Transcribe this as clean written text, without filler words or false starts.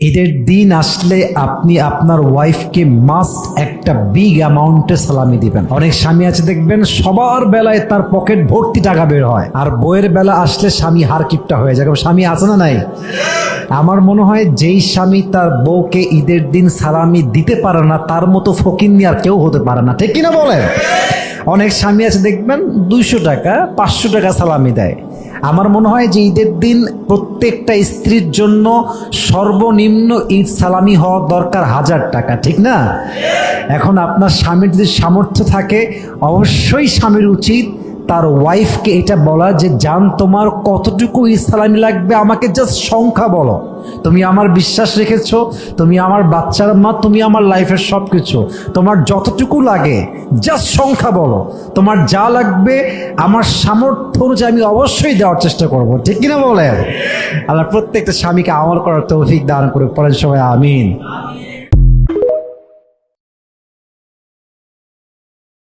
ঈদের দিন আসলে আপনি আপনার ওয়াইফকে মাস্ট একটা বিগ অ্যামাউন্টে সালামি দিবেন। অনেক স্বামী আছে দেখবেন সবার বেলায় তার পকেট ভর্তি টাকা বের হয়, আর বইয়ের বেলা আসলে স্বামী হারকিপটা হয়ে যায়। স্বামী আছে না নাই? আমার মনে হয় যেই স্বামী তার বউকে ঈদের দিন সালামি দিতে পারে না তার মতো ফকিন্নি আর কেউ হতে পারে না, ঠিক কিনা বলেন? অনেক স্বামী আছে দেখবেন 200 টাকা 500 টাকা সালামি দেয়। আমার মনে হয় যে ঈদের দিন প্রত্যেকটা স্ত্রীর জন্য সর্বনিম্ন ঈদ সালামি হওয়া দরকার 1000 টাকা, ঠিক না? এখন আপনার স্বামীর যদি সামর্থ্য থাকে অবশ্যই স্বামীর উচিত তার ওয়াইফকে এটা বলা যে জান তোমার কতটুকু ঈদ সালামি লাগবে আমাকে জাস্ট সংখ্যা বলো। তুমি আমার বিশ্বাস রেখেছো, তুমি আমার বাচ্চার মা, তুমি আমার লাইফের সব কিছু, তোমার যতটুকু লাগে জাস্ট সংখ্যা বলো। তোমার যা লাগবে আমার সামর্থ্য অনুযায়ী আমি অবশ্যই দেওয়ার চেষ্টা করব, ঠিক কিনা বলেন? আল্লাহ প্রত্যেকটা স্বামীকে আমল করার তৌফিক দান করে পড়েন সবাই আমিন।